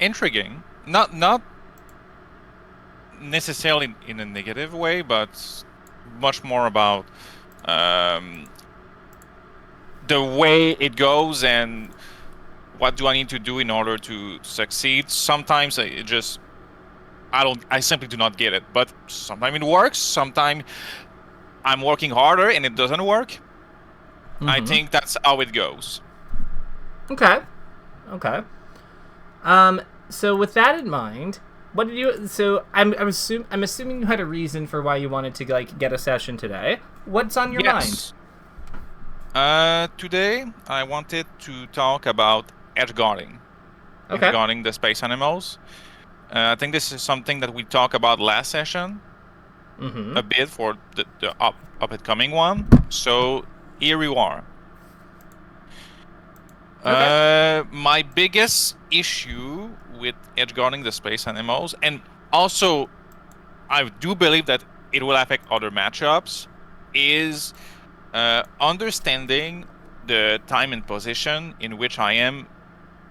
intriguing. Not necessarily in a negative way, but much more about the way it goes and what do I need to do in order to succeed. Sometimes I simply do not get it. But sometimes it works. Sometimes I'm working harder and it doesn't work. I think that's how it goes. Okay. So with that in mind, what did you? So I'm assuming you had a reason for why you wanted to like get a session today. What's on your mind? Today I wanted to talk about edgeguarding. Okay. Edgeguarding the space animals. I think this is something that we talked about last session. A bit for the up and coming one. So here we are. Okay. My biggest issue with edgeguarding the space animals, and also I do believe that it will affect other matchups, is understanding the time and position in which I am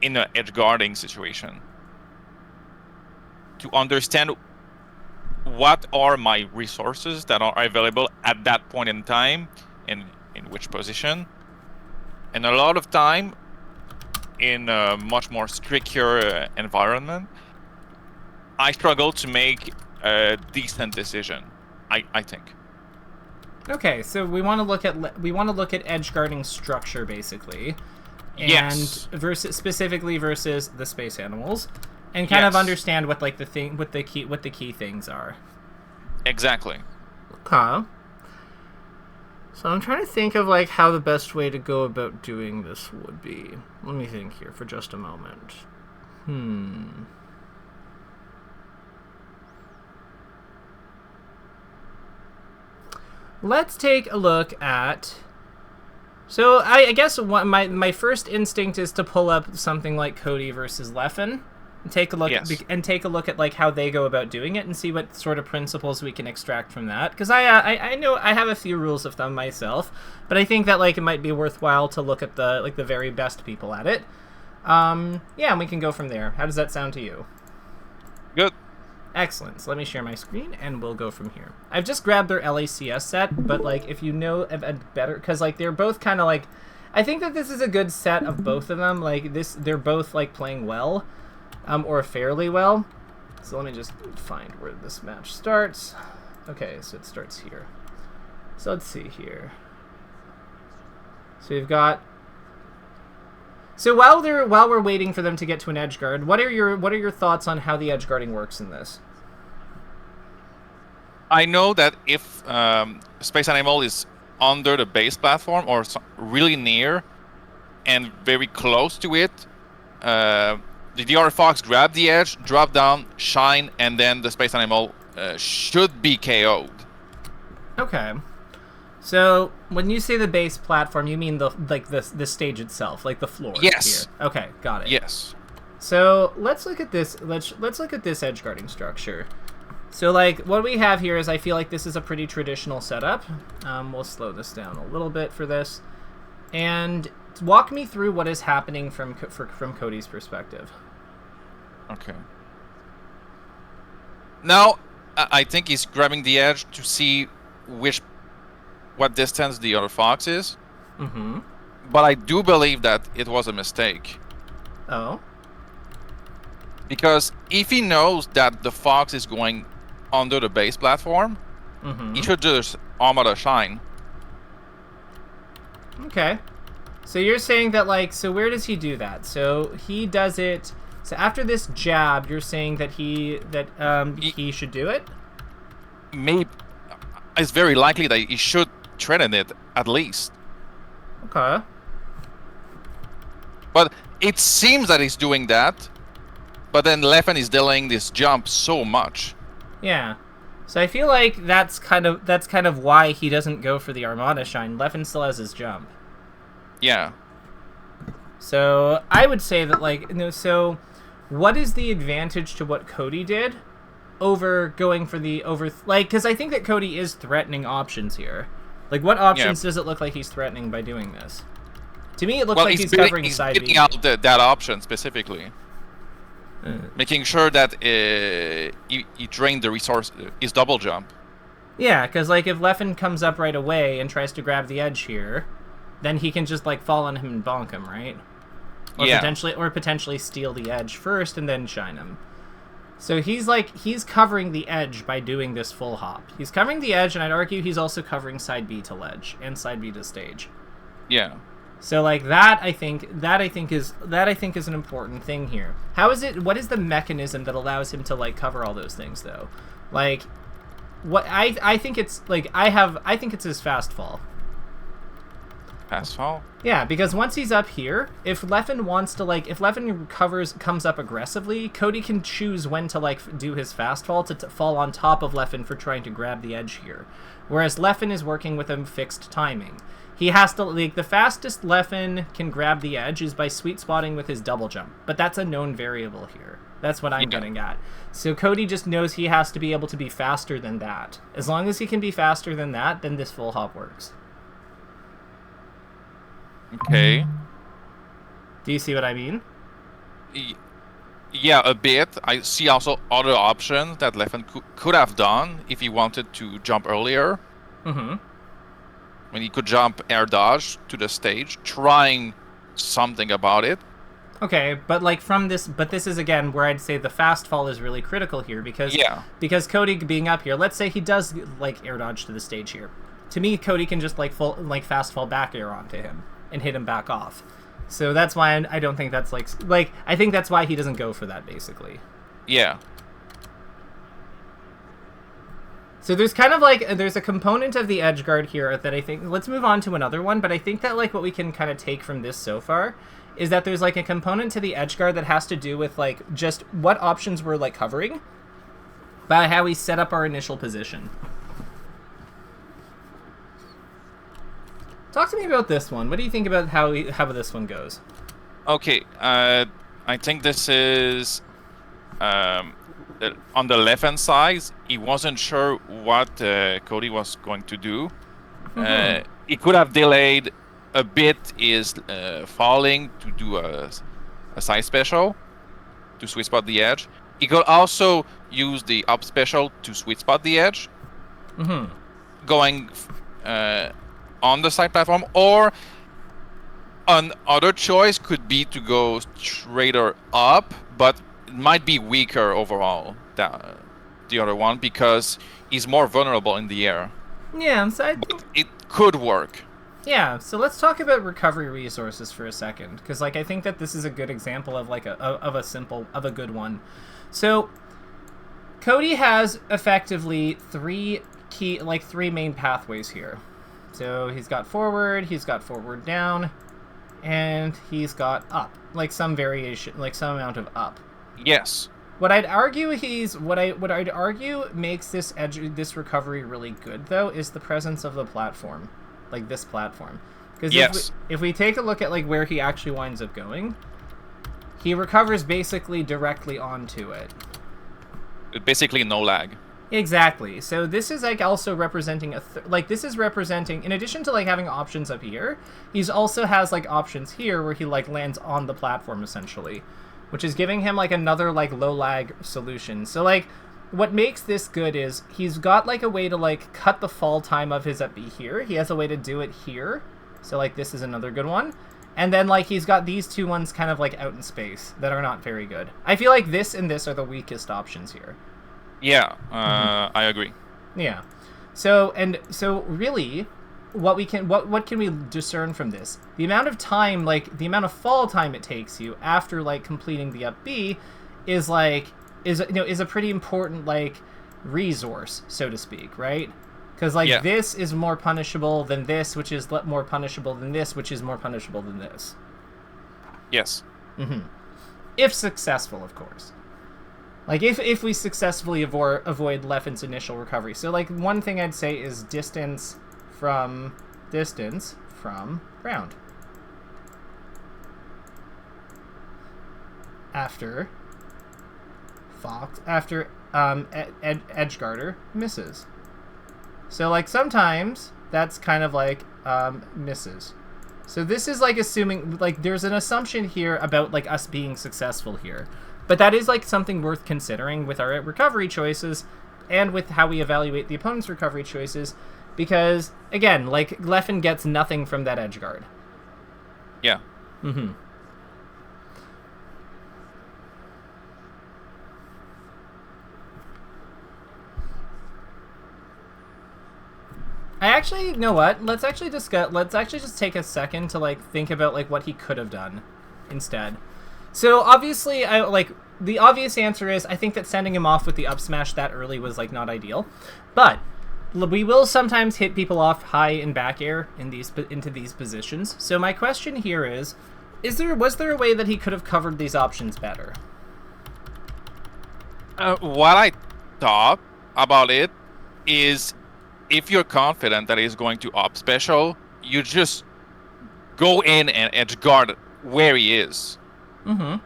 in an edgeguarding situation. To understand what are my resources that are available at that point in time, and in which position. And a lot of time, in a much more stricter environment, I struggle to make a decent decision. I think. Okay, so we want to look at edge guarding structure basically, and Yes. specifically versus the space animals, and kind of understand what like what the key things are. Exactly. Okay. So I'm trying to think of like how the best way to go about doing this would be. Let me think here for just a moment. Let's take a look at... So I guess my first instinct is to pull up something like Cody versus Leffen. And take a look at like how they go about doing it and see what sort of principles we can extract from that. Because I know I have a few rules of thumb myself, but I think that like it might be worthwhile to look at the very best people at it. Yeah, and we can go from there. How does that sound to you? Good. Excellent. So let me share my screen and we'll go from here. I've just grabbed their LACS set, but like if you know a better, because like they're both kind of like, I think that this is a good set of both of them. Like they're both like playing well. Or fairly well. So let me just find where this match starts. Okay, so it starts here. So let's see here. So we've got. So while we're waiting for them to get to an edge guard, what are your thoughts on how the edge guarding works in this? I know that if space animal is under the base platform or really near and very close to it, the other fox grab the edge, drop down, shine, and then the space animal should be KO'd. Okay. So when you say the base platform, you mean the stage itself, like the floor. Yes. Here. Okay, got it. Yes. So let's look at this. Let's look at this edge guarding structure. So like what we have here is I feel like this is a pretty traditional setup. We'll slow this down a little bit for this, and walk me through what is happening from Cody's perspective. Okay. Now, I think he's grabbing the edge to see what distance the other fox is. But I do believe that it was a mistake. Oh. Because if he knows that the fox is going under the base platform, he should just Armada shine. Okay. So you're saying that, like, so where does he do that? So he does it. So after this jab, you're saying that he should do it? Maybe it's very likely that he should threaten it at least. Okay. But it seems that he's doing that. But then Leffen is delaying this jump so much. Yeah. So I feel like that's kind of why he doesn't go for the Armada shine. Leffen still has his jump. Yeah. So I would say that, like, so what is the advantage to what Cody did over going for because I think that Cody is threatening options here. Like, what options does it look like he's threatening by doing this? To me, it looks like he's covering side B. He's getting out that option specifically. Making sure that he drained the resource, his double jump. Yeah, because like if Leffen comes up right away and tries to grab the edge here, then he can just like fall on him and bonk him, right? Or Yeah. potentially steal the edge first and then shine him. So he's covering the edge by doing this full hop. He's covering the edge, and I'd argue he's also covering side B to ledge and side B to stage. Yeah. So like that I think is an important thing here. What is the mechanism that allows him to like cover all those things though? Like what I think it's like I think it's his fast fall. Fast fall? Yeah, because once he's up here, if Leffen comes up aggressively, Cody can choose when to like do his fast fall to fall on top of Leffen for trying to grab the edge here. Whereas Leffen is working with a fixed timing. He has to, like, the fastest Leffen can grab the edge is by sweet spotting with his double jump. But that's a known variable here. That's what I'm getting at. So Cody just knows he has to be able to be faster than that. As long as he can be faster than that, then this full hop works. Okay. Do you see what I mean? Yeah, a bit. I see also other options that Leffen could have done if he wanted to jump earlier. Mm-hmm. When he could jump air dodge to the stage, trying something about it. Okay, but like this is again where I'd say the fast fall is really critical here because Cody being up here, let's say he does like air dodge to the stage here. To me, Cody can just like fast fall back air onto him and hit him back off. So that's why I don't think that's like I think that's why he doesn't go for that basically. Yeah. So there's kind of like there's a component of the Edgeguard here that I think let's move on to another one, but I think that like what we can kind of take from this so far is that there's like a component to the Edgeguard that has to do with like just what options we're like covering by how we set up our initial position. Talk to me about this one. What do you think about how this one goes? Okay, I think this is on the left-hand side. He wasn't sure what Cody was going to do. Mm-hmm. He could have delayed a bit his falling to do a side special to sweet spot the edge. He could also use the up special to sweet spot the edge, going on the side platform, or another choice could be to go straighter up, but it might be weaker overall than the other one because he's more vulnerable in the air. Yeah, but it could work. Yeah, so let's talk about recovery resources for a second, because like I think that this is a good example of like a good one. So Cody has effectively three main pathways here. So he's got forward down, and he's got up, like some variation, like some amount of up. Yes. What I'd argue makes this recovery really good though is the presence of the platform, like this platform. Because if we take a look at like where he actually winds up going, he recovers basically directly onto it. Basically no lag. Exactly. So this is like also representing this is representing, in addition to like having options up here, he's also has like options here where he like lands on the platform essentially, which is giving him like another like low lag solution. So like what makes this good is he's got like a way to like cut the fall time of his up B here. He has a way to do it here. So like this is another good one. And then like he's got these two ones kind of like out in space that are not very good. I feel like this and this are the weakest options here. Yeah, I agree. Yeah. So really what can we discern from this? The amount of time, like the amount of fall time it takes you after like completing the up B is a pretty important like resource, so to speak, right? Because like this is more punishable than this, which is more punishable than this, which is more punishable than this. Yes. If successful, of course. Like, if we successfully avoid Leffen's initial recovery. So, like, one thing I'd say is distance from ground. After Edgeguarder misses. So, like, sometimes that's kind of like misses. So this is like assuming, like, there's an assumption here about like us being successful here. But that is like something worth considering with our recovery choices and with how we evaluate the opponent's recovery choices, because again, like Leffen gets nothing from that edge guard. Yeah. Mm-hmm. I actually, you know what? Let's actually just take a second to like think about like what he could have done instead. So obviously, the obvious answer is I think that sending him off with the up smash that early was like not ideal, but we will sometimes hit people off high in back air into these positions. So my question here is was there a way that he could have covered these options better? What I thought about it is, if you're confident that he's going to up special, you just go in and edge guard where he is. Mm-hmm.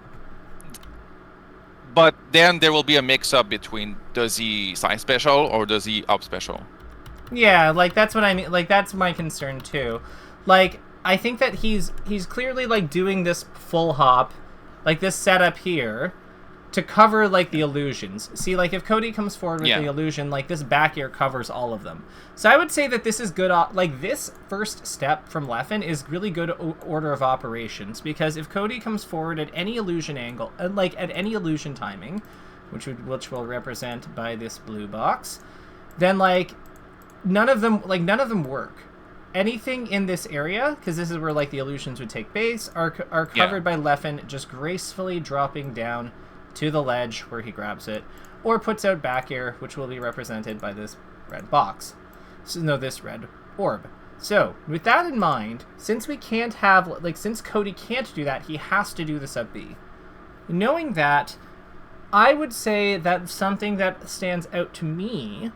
But then there will be a mix-up between, does he side special or does he up special? Yeah, like that's what I mean. Like that's my concern too. Like I think that he's clearly like doing this full hop, like this setup here, to cover like the illusions. See, like if Cody comes forward with the illusion, like this back air covers all of them. So I would say that this is good. Like this first step from Leffen is really good order of operations, because if Cody comes forward at any illusion angle, like at any illusion timing, which will represent by this blue box, then like none of them work. Anything in this area, because this is where like the illusions would take base, are covered by Leffen just gracefully dropping down to the ledge where he grabs it, or puts out back air, which will be represented by this red box. So, no, this red orb. So, with that in mind, since we can't have, like, since Cody can't do that, he has to do the sub B. Knowing that, I would say that something that stands out to me,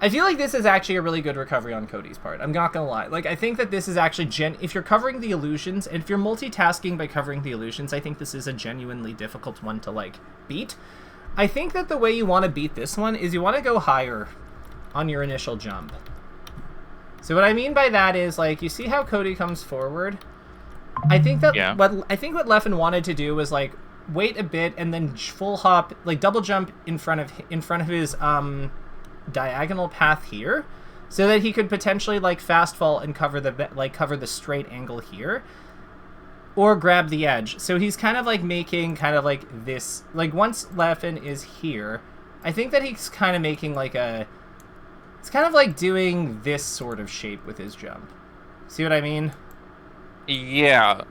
I feel like this is actually a really good recovery on Cody's part. I'm not gonna lie. Like, I think that this is actually if you're covering the illusions, and if you're multitasking by covering the illusions, I think this is a genuinely difficult one to, like, beat. I think that the way you want to beat this one is you want to go higher on your initial jump. So what I mean by that is, like, you see how Cody comes forward? I think that what Leffen wanted to do was, like, wait a bit and then full hop, like, double jump in front of his, diagonal path here, so that he could potentially like fast fall and cover the straight angle here, or grab the edge. So he's kind of like making kind of like this, like once Leffen is here, I think that he's kind of making like it's kind of like doing this sort of shape with his jump. See what I mean? Yeah,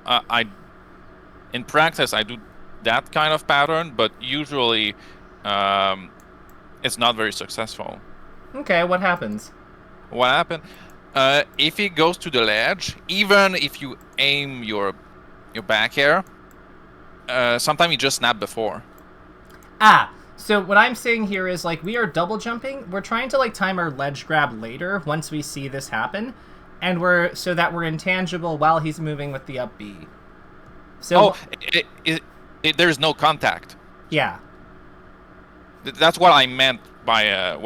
in practice I do that kind of pattern, but usually it's not very successful. Okay, what happens? What happened? If he goes to the ledge, even if you aim your back air, sometimes you just snap before. So what I'm saying here is, like, we are double jumping. We're trying to like time our ledge grab later once we see this happen, and so that we're intangible while he's moving with the up B. So there's no contact. Yeah. That's what I meant by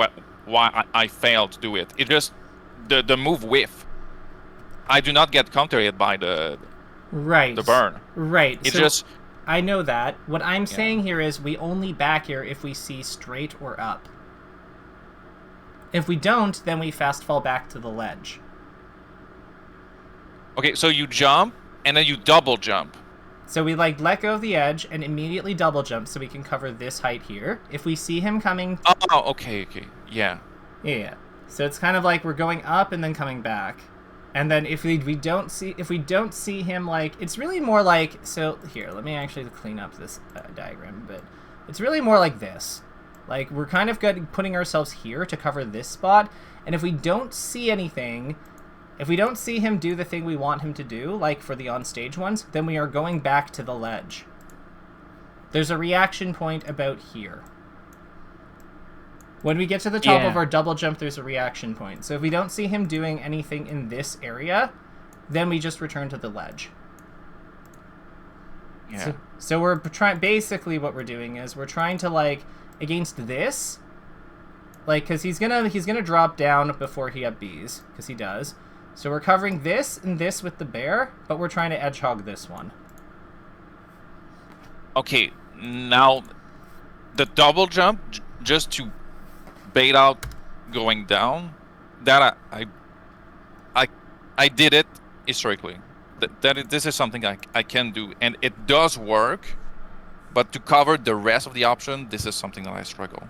why I failed to do it. It just the move whiff. I do not get countered by the burn. Right. It just. I know that. What I'm saying here is we only back air if we see straight or up. If we don't, then we fast fall back to the ledge. Okay, so you jump and then you double jump. So we like let go of the edge and immediately double jump so we can cover this height here. If we see him coming... Oh, okay. Yeah. Yeah. So it's kind of like we're going up and then coming back. And then if we don't see him, like, it's really more like, so here, let me actually clean up this diagram a bit. It's really more like this. Like, we're kind of good putting ourselves here to cover this spot, and if we don't see anything, if we don't see him do the thing we want him to do, like for the on-stage ones, then we are going back to the ledge. There's a reaction point about here. When we get to the top of our double jump, there's a reaction point. So if we don't see him doing anything in this area, then we just return to the ledge. Yeah. So we're trying. Basically, what we're doing is we're trying to, like, against this, like, because he's gonna drop down before he up Bs, because he does. So we're covering this and this with the bear, but we're trying to edge hog this one. Okay, Now, the double jump just to bait out going down, that I did it historically. This is something I can do, and it does work. But to cover the rest of the option, this is something that I struggle.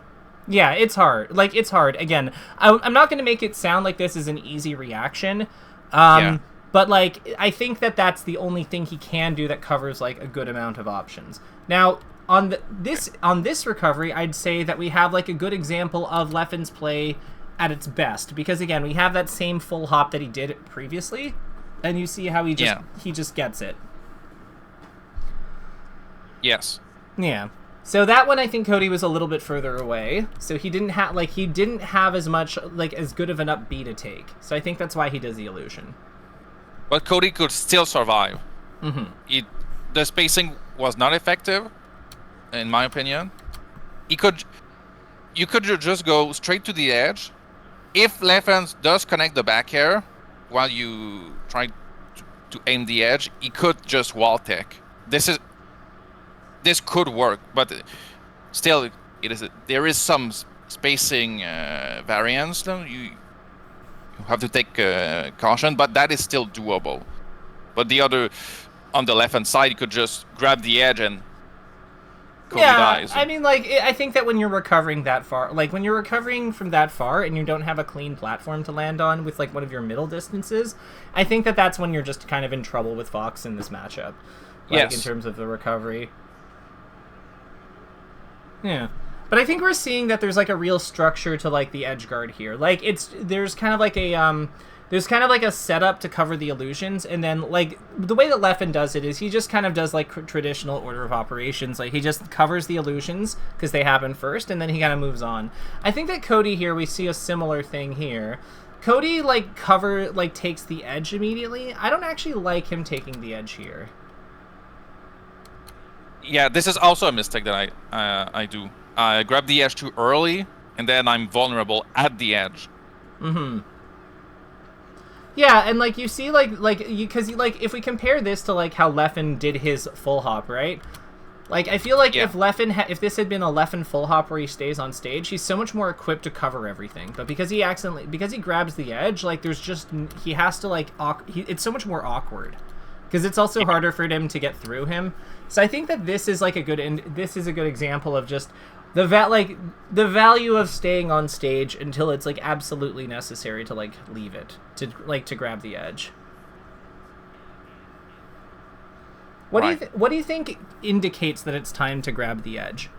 Yeah, it's hard. Like, it's hard. Again, I'm not going to make it sound like this is an easy reaction. Yeah. But, like, I think that that's the only thing he can do that covers, like, a good amount of options. Now, on this recovery, I'd say that we have, like, a good example of Leffen's play at its best. Because, again, we have that same full hop that he did previously. And you see how he just gets it. Yes. Yeah. So that one, I think Cody was a little bit further away. So he didn't have as much, like, as good of an up B to take. So I think that's why he does the illusion. But Cody could still survive. Mm-hmm. The spacing was not effective, in my opinion. You could just go straight to the edge. If Leffen does connect the back air while you try to aim the edge, he could just wall tech. This could work, but still, there is some spacing variance. You have to take caution, but that is still doable. But the other, on the left-hand side, you could just grab the edge and Cody dies. I mean, like, I think that when you're recovering that far, like, when you're recovering from that far and you don't have a clean platform to land on with, like, one of your middle distances, I think that that's when you're just kind of in trouble with Fox in this matchup. Like, Yes. in terms of the recovery. Yeah. But I think we're seeing that there's, like, a real structure to, like, the Edgeguard here. Like, there's kind of like a setup to cover the illusions, and then, like, the way that Leffen does it is he just kind of does, like, traditional order of operations. Like, he just covers the illusions because they happen first, and then he kind of moves on. I think that Cody here, we see a similar thing here. Cody, takes the edge immediately. I don't actually like him taking the edge here. Yeah, this is also a mistake that I do. I grab the edge too early, and then I'm vulnerable at the edge. Mm-hmm. Yeah, and, like, you see, because if we compare this to, like, how Leffen did his full hop, right? Like, I feel like if this had been a Leffen full hop where he stays on stage, he's so much more equipped to cover everything. But because he grabs the edge, like, he has to, like, it's so much more awkward. Because it's also harder for him to get through him. So I think that this is, like, a good example of just the value of staying on stage until it's, like, absolutely necessary to, like, leave it, to grab the edge. What do you think indicates that it's time to grab the edge?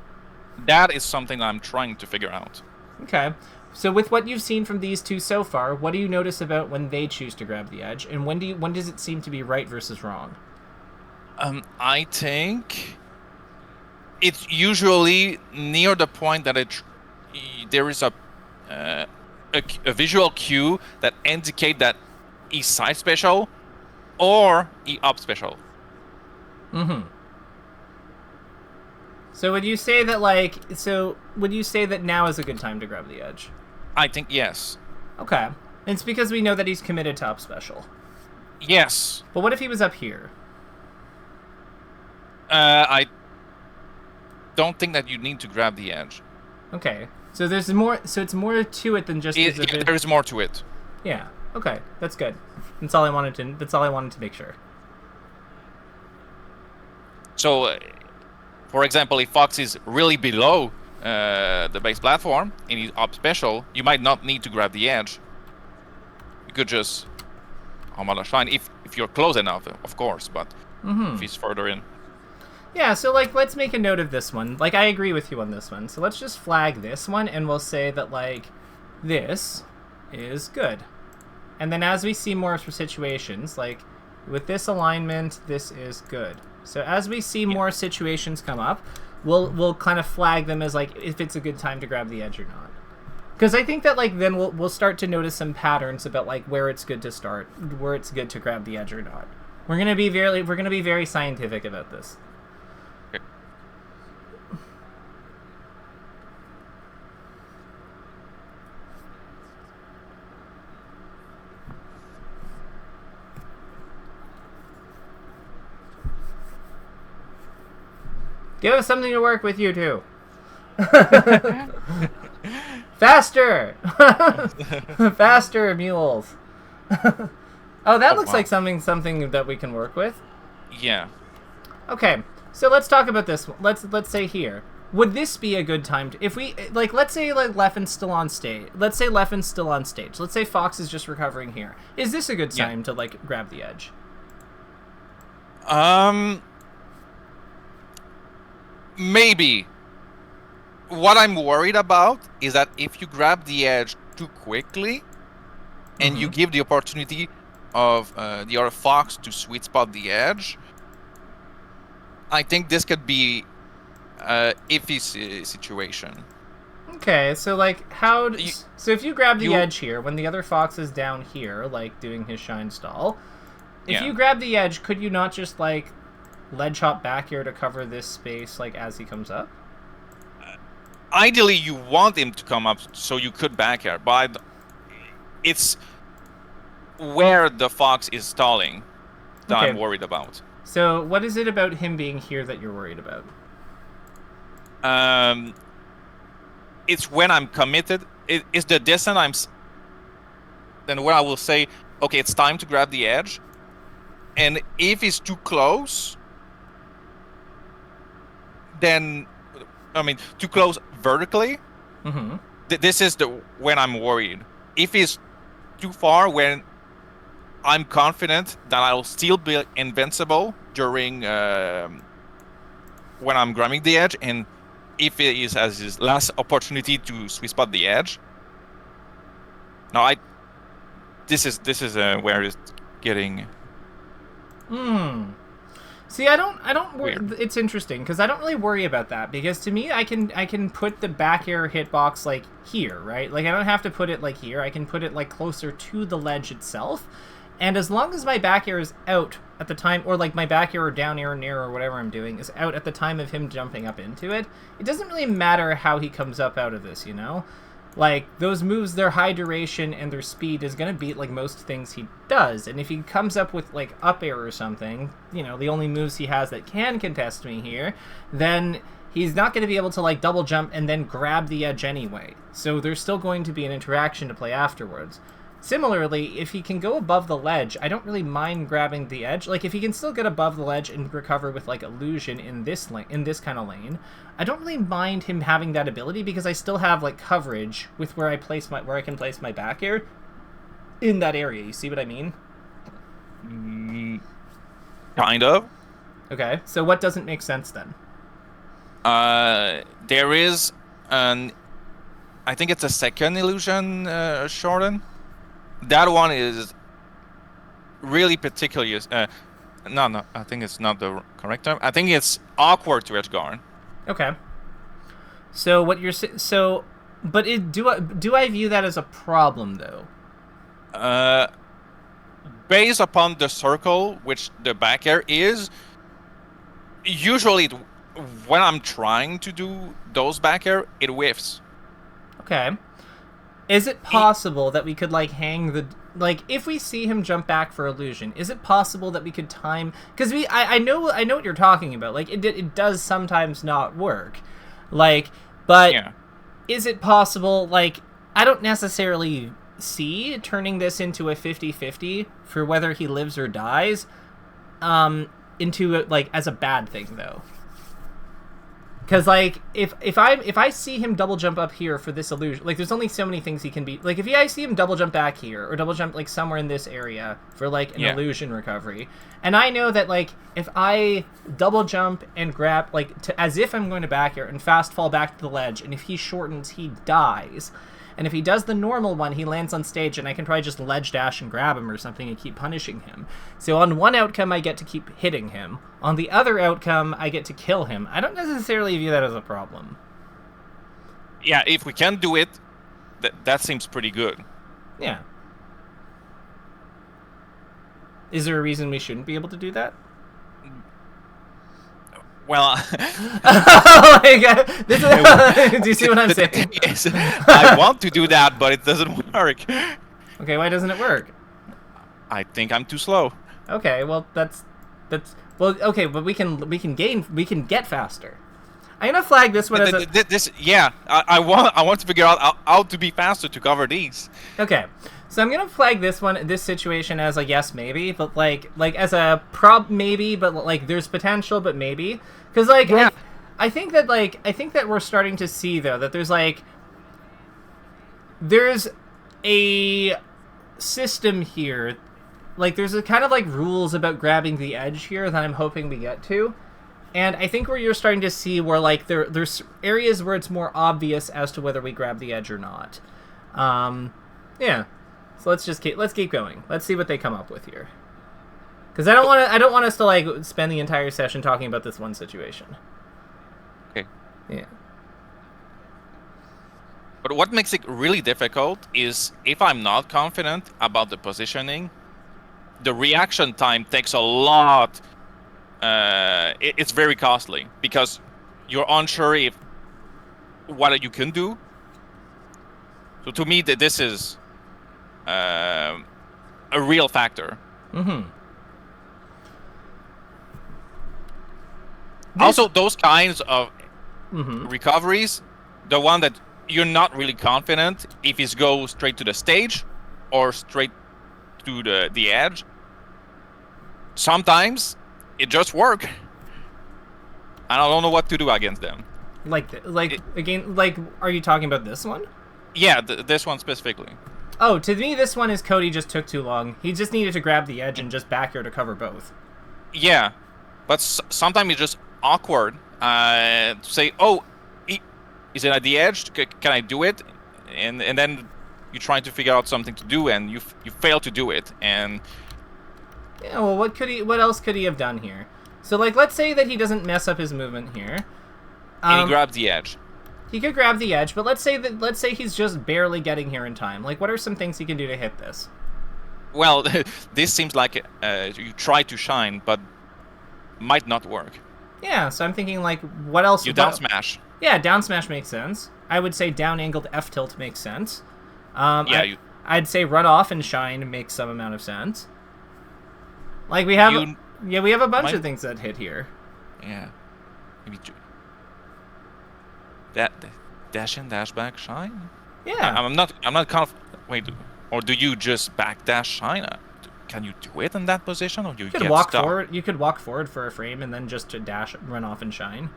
That is something I'm trying to figure out. Okay. So with what you've seen from these two so far, what do you notice about when they choose to grab the edge, and when does it seem to be right versus wrong? I think it's usually near the point that there is a visual cue that indicate that he's side special or he up special. Mm-hmm. So would you say that now is a good time to grab the edge? I think yes. Okay. And it's because we know that he's committed to up special. Yes. But what if he was up here? I don't think that you need to grab the edge. Okay. So there's more. So it's more to it than just. There is more to it. Yeah. Okay. That's good. That's all I wanted to make sure. So, for example, if Fox is really below the base platform and he's up special, you might not need to grab the edge. You could just shine if you're close enough, of course, but if he's further in. Yeah, so, like, let's make a note of this one. Like, I agree with you on this one. So let's just flag this one, and we'll say that, like, this is good. And then as we see more situations, like, with this alignment, this is good. So as we see more situations come up, we'll kind of flag them as, like, if it's a good time to grab the edge or not. Because I think that, like, then we'll start to notice some patterns about, like, where it's good to start, where it's good to grab the edge or not. We're gonna be very scientific about this. Give us something to work with, you two. Faster! Faster, mules. Oh, that looks like something that we can work with. Yeah. Okay, so let's talk about this. Let's say here. Would this be a good time to, if we, like, let's say, like, Leffen's still on stage. Let's say Leffen's still on stage. Let's say Fox is just recovering here. Is this a good time to, like, grab the edge? Maybe. What I'm worried about is that if you grab the edge too quickly, and you give the opportunity of the other Fox to sweet spot the edge, I think this could be iffy situation. Okay, so like so if you grab the edge here when the other Fox is down here, like doing his shine stall, if you grab the edge, could you not just like ledge hop back here to cover this space like as he comes up? Ideally, you want him to come up so you could back here, but it's where the Fox is stalling that I'm worried about. So what is it about him being here that you're worried about? It's when I'm committed. It's the distance then where I will say, okay, it's time to grab the edge. And if it's too close, then, I mean, too close vertically, this is when I'm worried. If it's too far, when I'm confident that I'll still be invincible during when I'm grabbing the edge, and if it is as his last opportunity to sweet spot the edge. Now, this is where it's getting. See, I don't worry. It's interesting because I don't really worry about that, because to me, I can put the back air hitbox like here, right? Like I don't have to put it like here. I can put it like closer to the ledge itself. And as long as my back air is out at the time, or like my back air or down air or near or whatever I'm doing is out at the time of him jumping up into it, it doesn't really matter how he comes up out of this, you know? Like, those moves, their high duration and their speed is going to beat, like, most things he does. And if he comes up with, like, up air or something, you know, the only moves he has that can contest me here, then he's not going to be able to, like, double jump and then grab the edge anyway. So there's still going to be an interaction to play afterwards. Similarly, if he can go above the ledge, I don't really mind grabbing the edge. Like, if he can still get above the ledge and recover with, like, illusion in this kind of lane, I don't really mind him having that ability because I still have, like, coverage with where I can place my back air in that area. You see what I mean? Kind of. Okay, so what doesn't make sense then? There is I think it's a second illusion shorten. That one is really particular. No, I think it's not the correct term. I think it's awkward to Edgeguard. Okay. So what you're but do I view that as a problem though? Based upon the circle which the back air is, usually when I'm trying to do those back air, it whiffs. Okay. Is it possible that we could, like, hang the... Like, if we see him jump back for illusion, is it possible that we could time... Because I know what you're talking about. Like, it does sometimes not work. Like, but is it possible... Like, I don't necessarily see turning this into a 50-50 for whether he lives or dies into, like, as a bad thing, though. Because, like, if I see him double jump up here for this illusion, like, there's only so many things he can be. Like, if I see him double jump back here, or double jump, like, somewhere in this area for, like, an illusion recovery, and I know that, like, if I double jump and grab, like, as if I'm going to back here and fast fall back to the ledge, and if he shortens, he dies. And if he does the normal one, he lands on stage, and I can probably just ledge dash and grab him or something and keep punishing him. So on one outcome, I get to keep hitting him. On the other outcome, I get to kill him. I don't necessarily view that as a problem. Yeah, if we can do it, that seems pretty good. Yeah. Is there a reason we shouldn't be able to do that? Well, oh my God. Do you see what I'm saying? Yes, I want to do that, but it doesn't work. Okay, why doesn't it work? I think I'm too slow. Okay, well that's well, okay, but we can get faster. I'm gonna flag this one as a... I want to figure out how to be faster to cover these. Okay, so I'm gonna flag this situation as a yes maybe, but like as a prob maybe, but like there's potential, but maybe, because like Yeah. I think that we're starting to see though that there's a system here, like there's a kind of like rules about grabbing the edge here that I'm hoping we get to. And I think where you're starting to see where like there's areas where it's more obvious as to whether we grab the edge or not. Yeah. So let's keep going. Let's see what they come up with here. Because I don't want us to like spend the entire session talking about this one situation. Okay. Yeah. But what makes it really difficult is if I'm not confident about the positioning, the reaction time takes a lot. It's very costly because you're unsure if what you can do. So to me, this is a real factor. Mm-hmm. Also, those kinds of Mm-hmm. recoveries, the one that you're not really confident if it goes straight to the stage or straight to the edge, sometimes it just works. And I don't know what to do against them. Again, are you talking about this one? Yeah, this one specifically. Oh, to me, this one is Cody just took too long. He just needed to grab the edge and just back here to cover both. Yeah, but sometimes it's just awkward to say, oh, is it at the edge? Can I do it? And then you're trying to figure out something to do, and you fail to do it. And yeah, well, what else could he have done here? So, like, let's say that he doesn't mess up his movement here. And he grabs the edge. He could grab the edge, but let's say he's just barely getting here in time. Like, what are some things he can do to hit this? Well, this seems like you try to shine, but might not work. Yeah, so I'm thinking, like, what else? You down smash. Yeah, down smash makes sense. I would say down angled F tilt makes sense. I'd say run off and shine makes some amount of sense. Like we have a bunch of things that hit here. Yeah, maybe that dash in, dash back, shine. Yeah, I'm not wait, or do you just back dash shine? Can you do it in that position, or you get walk stuck? forward? You could walk forward for a frame and then just to dash, run off, and shine.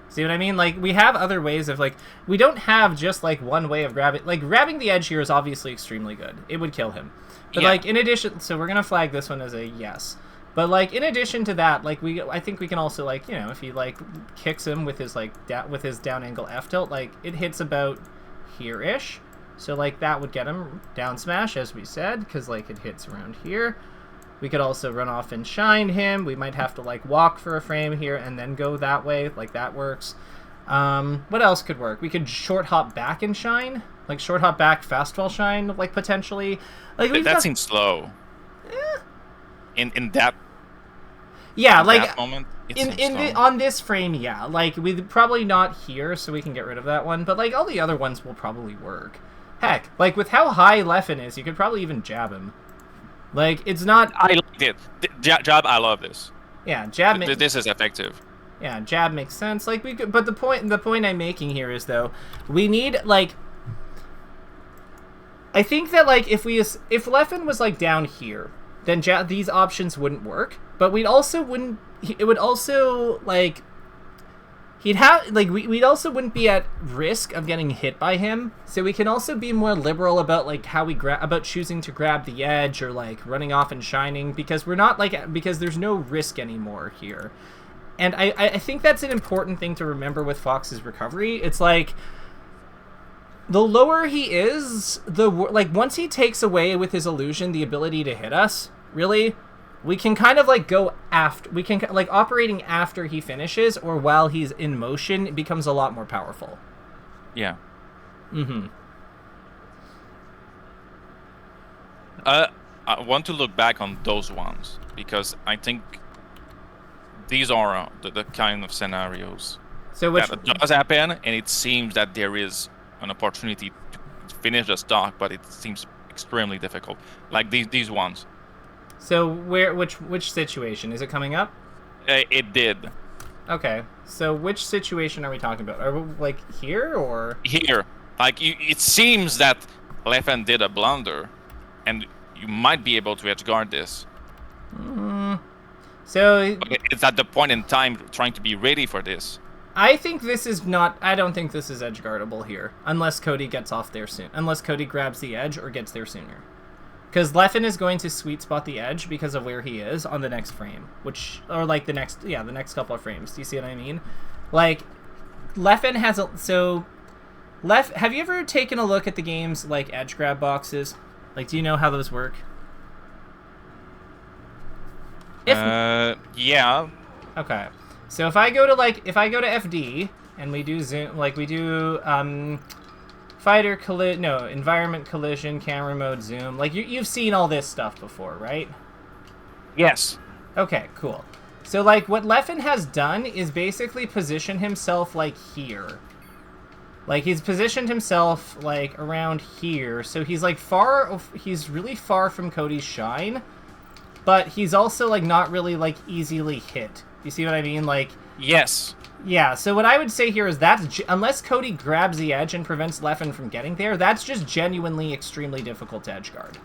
See what I mean? Like, we have other ways of, like, we don't have just, like, one way of grabbing. Like, grabbing the edge here is obviously extremely good. It would kill him. But, like, in addition, so we're going to flag this one as a yes. But, like, in addition to that, like, I think we can also, like, you know, if he, like, kicks him with his, like, with his down angle F tilt, like, it hits about here-ish. So, like, that would get him down smash, as we said, because, like, it hits around here. We could also run off and shine him. We might have to, like, walk for a frame here and then go that way. Like, that works. What else could work? We could short hop back and shine. Like, short hop back, fast fall shine, like, potentially. Like, That seems slow. In that... Yeah, in like... that moment, on this frame, yeah. Like, we'd probably not here, so we can get rid of that one. But, like, all the other ones will probably work. Heck, like, with how high Leffen is, you could probably even jab him. Like, it's not... I like it. Jab, I love this. Yeah, jab... This is effective. Yeah, jab makes sense. Like, we could... But the point I'm making here is, though, we need, like... I think that, like, if Leffen was, like, down here, then these options wouldn't work. But we'd also wouldn't... It would also, like... He'd have, like, we'd also wouldn't be at risk of getting hit by him, so we can also be more liberal about, like, how we about choosing to grab the edge or, like, running off and shining, because we're not, like, because there's no risk anymore here. And I think that's an important thing to remember with Fox's recovery. It's, like, the lower he is, like, once he takes away with his illusion the ability to hit us, really... We can kind of, like, go after... We can, like, operating after he finishes or while he's in motion, it becomes a lot more powerful. Yeah. Mm-hmm. I want to look back on those ones, because I think these are the kind of scenarios that does happen, and it seems that there is an opportunity to finish the stock, but it seems extremely difficult. Like these ones. So which situation is it coming up? It did. Okay, so which situation are we talking about? Are we, like, here, or? Here. Like, it seems that Leffen did a blunder, and you might be able to edgeguard this. So, But it's at the point in time trying to be ready for this. I think this is not... I don't think this is edgeguardable here, unless Cody gets off there soon. Unless Cody grabs the edge or gets there sooner. Because Leffen is going to sweet spot the edge because of where he is on the next frame. Or like the next couple of frames. Do you see what I mean? Like, Leffen has a... So, have you ever taken a look at the game's, like, edge grab boxes? Like, do you know how those work? Yeah. Okay. So if I go to FD and we do zoom, like we do environment collision, camera mode, zoom. Like you've seen all this stuff before, right? Yes. Okay, cool. So like what Leffen has done is basically position himself like here. Like he's positioned himself like around here. So he's like he's really far from Cody's shine, but he's also like not really like easily hit. You see what I mean? Like, yes. Yeah, so what I would say here is unless Cody grabs the edge and prevents Leffen from getting there, that's just genuinely extremely difficult to edgeguard.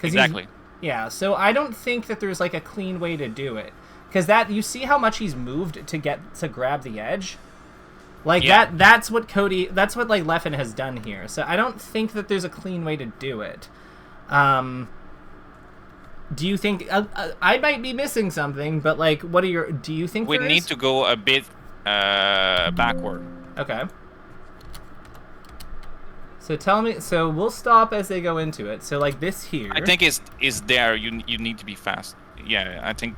Exactly. Yeah, so I don't think that there's like a clean way to do it. Because you see how much he's moved to grab the edge? Like that's what like Leffen has done here. So I don't think that there's a clean way to do it. Do you think I might be missing something? But like, do you think we need to go a bit backward? Okay. So tell me. So we'll stop as they go into it. So like this here. I think is there. You need to be fast. Yeah, I think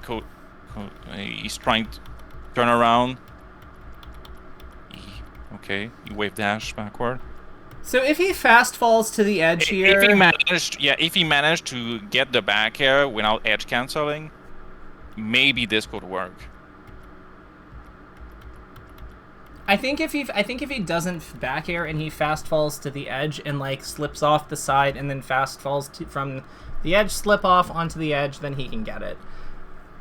he's trying to turn around. Okay, you wave dash backward. So if he fast falls to the edge here... If he managed to get the back air without edge canceling, maybe this could work. I think if he doesn't back air and he fast falls to the edge and like slips off the side and then fast falls from the edge, slip off onto the edge, then he can get it.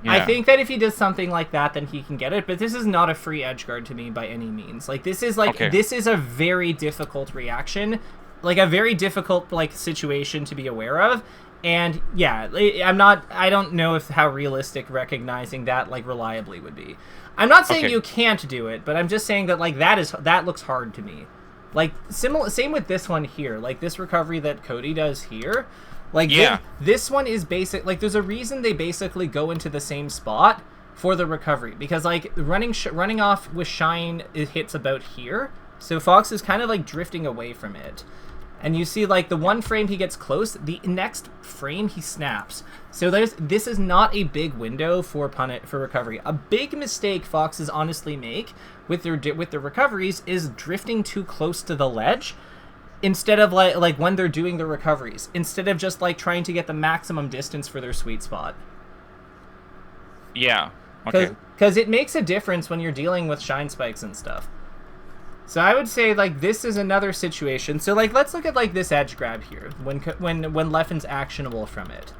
Yeah. I think that if he does something like that, then he can get it. But this is not a free edgeguard to me by any means. Like this is this is a very difficult reaction, like a very difficult like situation to be aware of. And yeah, I don't know how realistic recognizing that like reliably would be. I'm not saying you can't do it, but I'm just saying that like that looks hard to me. Like same with this one here. Like this recovery that Cody does here. Like, this one is basic. Like, there's a reason they basically go into the same spot for the recovery. Because, like, running off with Shine, it hits about here. So Fox is kind of, like, drifting away from it. And you see, like, the one frame he gets close, the next frame he snaps. So this is not a big window for recovery. A big mistake Foxes honestly make with their recoveries is drifting too close to the ledge. Instead of like when they're doing the recoveries, instead of just like trying to get the maximum distance for their sweet spot. Yeah. Okay. Because it makes a difference when you're dealing with shine spikes and stuff. So I would say like this is another situation. So like let's look at like this edge grab here when Leffen's actionable from it.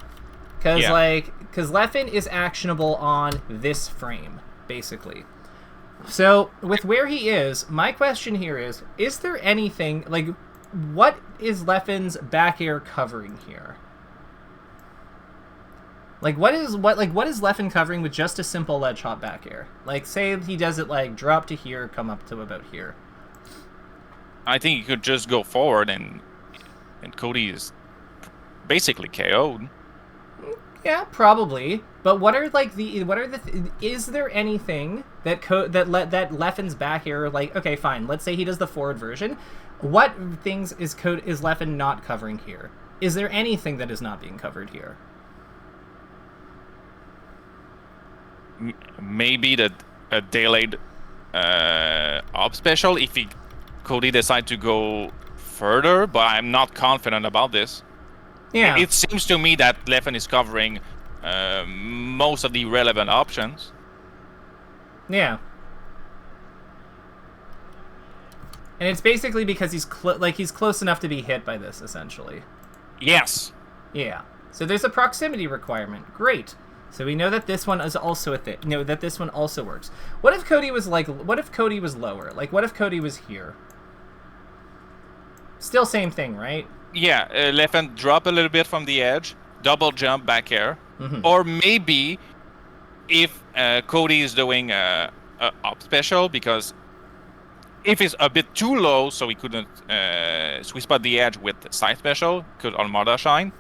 Because Leffen is actionable on this frame basically. So with where he is, my question here is there anything like? What is Leffen's back air covering here? Like what is Leffen covering with just a simple ledge hop back air? Like say he does it like drop to here, come up to about here. I think he could just go forward and Cody is basically KO'd. Yeah, probably. But is there anything that Leffen's back air like? Okay, fine. Let's say he does the forward version. What things is Leffen not covering here? Is there anything that is not being covered here? Maybe a delayed up special if Cody decide to go further, but I'm not confident about this. Yeah. It seems to me that Leffen is covering most of the relevant options. Yeah. And it's basically because he's close enough to be hit by this, essentially. Yes. Yeah. So there's a proximity requirement. Great. So we know that this one is also that this one also works. What if Cody was lower? Like, what if Cody was here? Still same thing, right? Yeah, left and drop a little bit from the edge, double jump back air, Mm-hmm. or maybe if Cody is doing a up special, because if it's a bit too low, so he couldn't sweet spot the edge with side special, could Armada shine.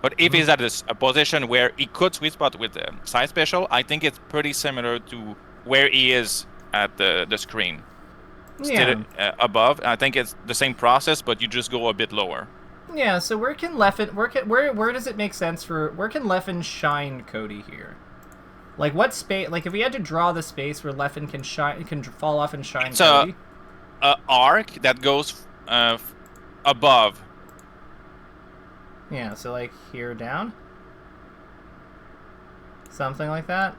But if he's at a position where he could sweet spot with the side special, I think it's pretty similar to where he is at the screen. Still above. I think it's the same process, but you just go a bit lower. Yeah. So where can Leffen? Where does it make sense for? Where can Leffen shine Cody here? Like what space? Like if we had to draw the space where Leffen can fall off and shine Cody. A arc that goes above. Yeah, so like here down? Something like that?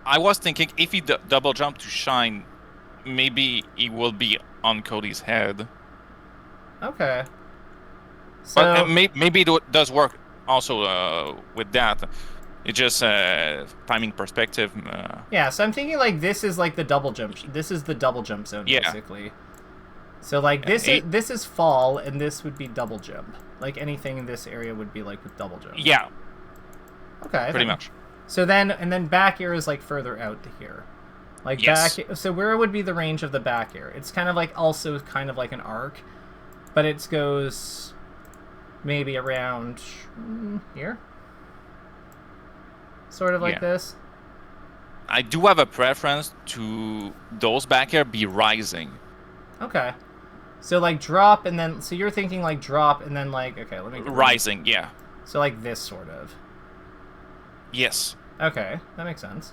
I was thinking if he double jump to shine, maybe he will be on Cody's head. Okay. So But maybe it does work also with that. It's just timing perspective. yeah, so I'm thinking like this is like the double jump. This is the double jump zone, basically. So like this is fall, and this would be double jump. Like anything in this area would be like with double jump. Yeah. Okay. Pretty much. So then back air is like further out to here. Like yes. So where would be the range of the back air? It's kind of like also kind of like an arc, but it goes maybe around here. Sort of like this. I do have a preference to those back air be rising. Okay. So like drop and then so you're thinking like drop and then like okay, let me rising, yeah. So like this sort of. Yes. Okay, that makes sense.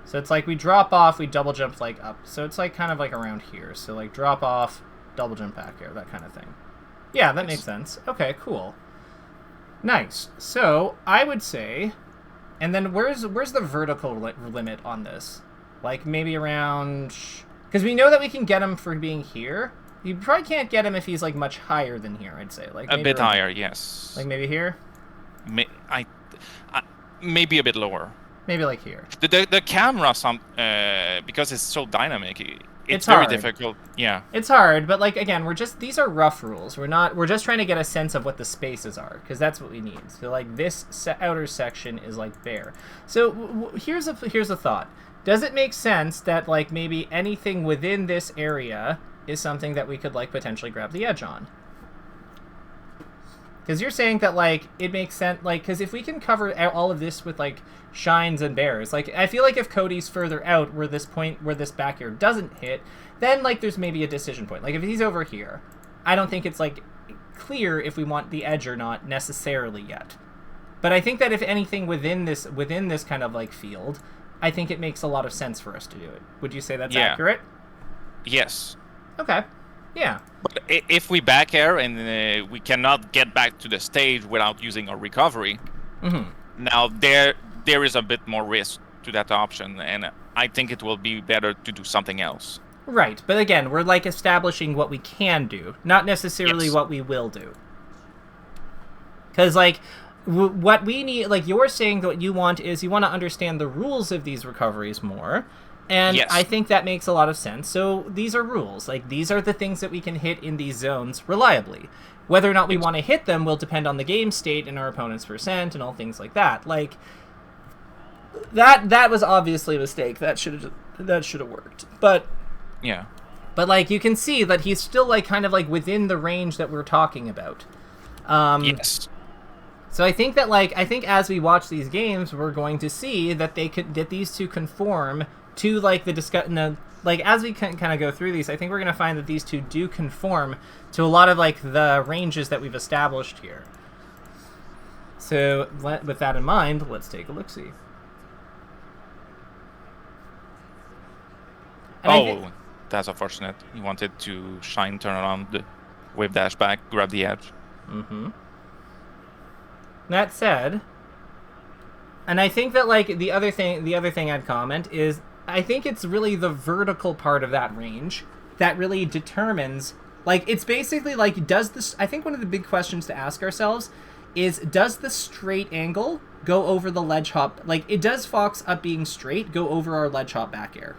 So it's like we drop off, we double jump like up. So it's like kind of like around here. So like drop off, double jump back air, that kind of thing. Yeah, that makes sense. Okay, cool. Nice. So I would say, and then where's the vertical limit on this? Like maybe around, because we know that we can get him for being here. You probably can't get him if he's like much higher than here. I'd say like a bit higher, yes. Like maybe here. Maybe a bit lower. Maybe like here. The camera, because it's so dynamic, it's hard. very difficult. Yeah. It's hard, but like again, these are rough rules. We're just trying to get a sense of what the spaces are, because that's what we need. So like this outer section is like bare. So here's a thought. Does it make sense that like maybe anything within this area is something that we could like potentially grab the edge on? Because you're saying that like it makes sense, like because if we can cover all of this with like shines and bears, like I feel like if Cody's further out where this back air doesn't hit, then like there's maybe a decision point. Like if he's over here, I don't think it's like clear if we want the edge or not necessarily yet. But I think that if anything within this kind of like field, I think it makes a lot of sense for us to do it. Would you say that's accurate? Yes. Okay. Yeah. But if we back air and we cannot get back to the stage without using our recovery, now there is a bit more risk to that option, and I think it will be better to do something else. Right, but again, we're like establishing what we can do, not necessarily what we will do. Because like what we need, like you're saying that what you want is you want to understand the rules of these recoveries more. And I think that makes a lot of sense. So these are rules. Like, these are the things that we can hit in these zones reliably. Whether or not we want to hit them will depend on the game state and our opponent's percent and all things like that. Like, that was obviously a mistake. That should have worked. But yeah. But like you can see that he's still like kind of like within the range that we're talking about. Yes. So I think as we watch these games, we're going to see that these two conform to like the discussion. Like as we kind of go through these, I think we're going to find that these two do conform to a lot of like the ranges that we've established here. So with that in mind, let's take a look-see. That's unfortunate. He wanted to shine, turn around, the wave dash back, grab the edge. Mm-hmm. That said, and I think that like the other thing I'd comment is I think it's really the vertical part of that range that really determines, like, it's basically like, does this, I think one of the big questions to ask ourselves is, does the straight angle go over the ledge hop? Like, it does Fox up being straight go over our ledge hop back air?